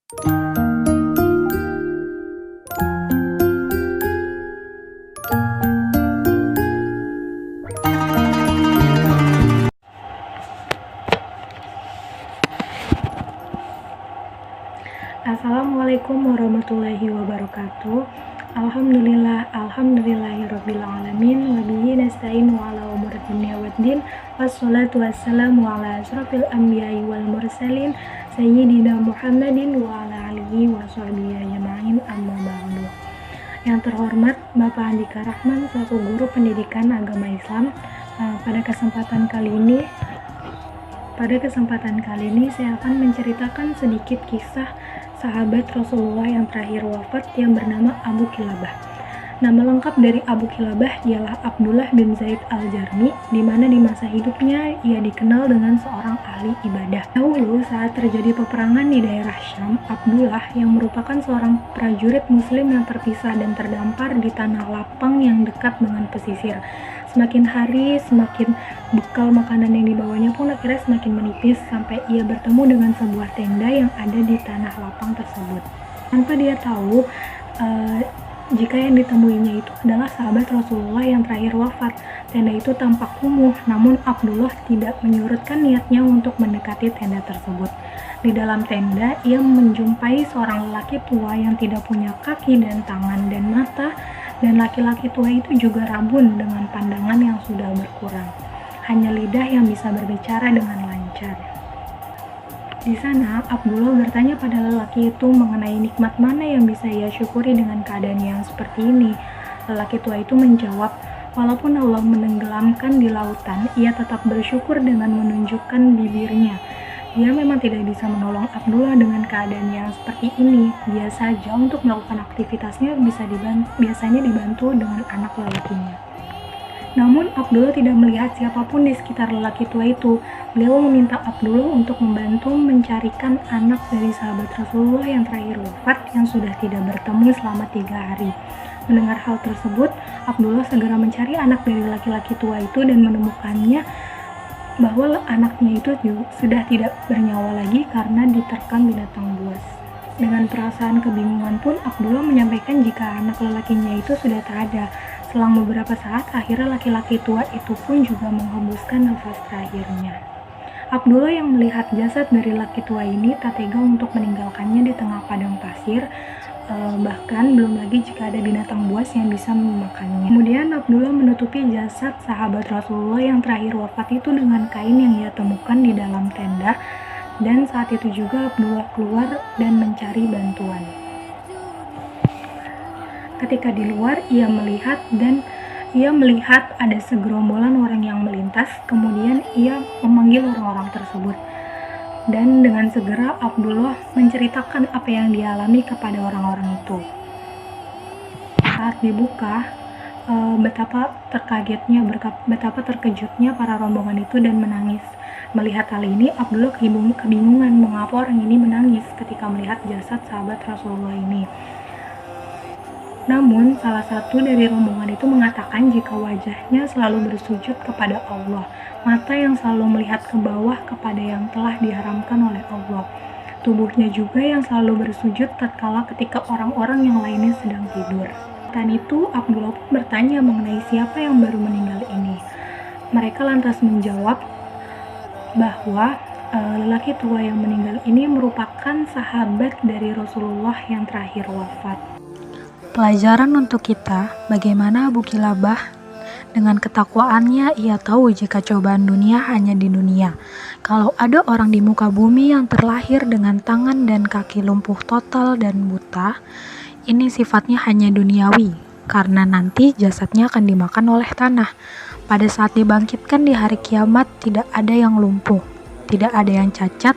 Assalamualaikum warahmatullahi wabarakatuh. Alhamdulillahirabbil alamin wa bihi nasta'inu ala umuri dunya waddin. Wassalatu wassalamu ala asyrofil anbiya'i wal mursalin sayyidina Muhammadin wa ala alihi wa sahbihi ajma'in, amma ba'du. Yang terhormat Bapak Andika Rahman selaku guru pendidikan agama Islam. Pada kesempatan kali ini saya akan menceritakan sedikit kisah sahabat Rasulullah yang terakhir wafat yang bernama Abu Kilabah. Nama lengkap dari Abu Kilabah ialah Abdullah bin Zaid al-Jarmi, di mana di masa hidupnya ia dikenal dengan seorang ahli ibadah. Dahulu saat terjadi peperangan di daerah Syam, Abdullah yang merupakan seorang prajurit muslim yang terpisah dan terdampar di tanah lapang yang dekat dengan pesisir. Semakin hari semakin bekal makanan yang dibawanya pun akhirnya semakin menipis sampai ia bertemu dengan sebuah tenda yang ada di tanah lapang tersebut. Tanpa dia tahu jika yang ditemuinya itu adalah sahabat Rasulullah yang terakhir wafat. Tenda itu tampak kumuh, namun Abdullah tidak menyurutkan niatnya untuk mendekati tenda tersebut. Di dalam tenda, ia menjumpai seorang lelaki tua yang tidak punya kaki dan tangan dan mata, dan laki-laki tua itu juga rabun dengan pandangan yang sudah berkurang. Hanya lidah yang bisa berbicara dengan lancar. Di sana, Abdullah bertanya pada lelaki itu mengenai nikmat mana yang bisa ia syukuri dengan keadaan yang seperti ini. Lelaki tua itu menjawab, walaupun Allah menenggelamkan di lautan, ia tetap bersyukur dengan menunjukkan bibirnya. Dia memang tidak bisa menolong Abdullah dengan keadaan yang seperti ini. Dia saja untuk melakukan aktivitasnya biasanya dibantu dengan anak lelakinya. Namun Abdullah tidak melihat siapapun di sekitar lelaki tua itu. Beliau meminta Abdullah untuk membantu mencarikan anak dari sahabat Rasulullah yang terakhir wafat yang sudah tidak bertemu selama 3 hari. Mendengar hal tersebut, Abdullah segera mencari anak dari laki-laki tua itu dan menemukannya bahwa anaknya itu sudah tidak bernyawa lagi karena diterkam binatang buas. Dengan perasaan kebingungan pun Abdullah menyampaikan jika anak lelakinya itu sudah tak ada. Selang beberapa saat, akhirnya laki-laki tua itu pun juga menghembuskan nafas terakhirnya. Abdullah yang melihat jasad dari laki tua ini tak tega untuk meninggalkannya di tengah padang pasir, bahkan belum lagi jika ada binatang buas yang bisa memakannya. Kemudian Abdullah menutupi jasad sahabat Rasulullah yang terakhir wafat itu dengan kain yang ia temukan di dalam tenda, dan saat itu juga Abdullah keluar dan mencari bantuan. Ketika di luar, ia melihat ada segerombolan orang yang melintas. Kemudian ia memanggil orang-orang tersebut. Dan dengan segera Abdullah menceritakan apa yang dia alami kepada orang-orang itu. Saat dibuka, betapa terkejutnya para rombongan itu dan menangis. Melihat hal ini, Abdullah kebingungan mengapa orang ini menangis ketika melihat jasad sahabat Rasulullah ini. Namun, salah satu dari rombongan itu mengatakan jika wajahnya selalu bersujud kepada Allah, mata yang selalu melihat ke bawah kepada yang telah diharamkan oleh Allah. Tubuhnya juga yang selalu bersujud tatkala ketika orang-orang yang lainnya sedang tidur. Dan itu, Abdullah pun bertanya mengenai siapa yang baru meninggal ini. Mereka lantas menjawab bahwa lelaki tua yang meninggal ini merupakan sahabat dari Rasulullah yang terakhir wafat. Pelajaran untuk kita, bagaimana Abu Kilabah dengan ketakwaannya ia tahu jika cobaan dunia hanya di dunia. Kalau ada orang di muka bumi yang terlahir dengan tangan dan kaki lumpuh total dan buta, ini sifatnya hanya duniawi, karena nanti jasadnya akan dimakan oleh tanah. Pada saat dibangkitkan di hari kiamat, tidak ada yang lumpuh, tidak ada yang cacat,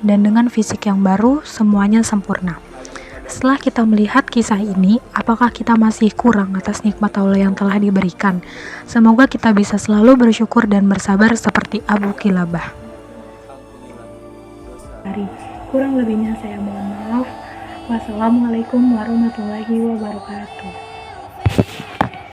dan dengan fisik yang baru, semuanya sempurna. Setelah kita melihat kisah ini, apakah kita masih kurang atas nikmat Allah yang telah diberikan? Semoga kita bisa selalu bersyukur dan bersabar seperti Abu Kilabah. Kurang lebihnya saya mohon maaf. Wassalamualaikum warahmatullahi wabarakatuh.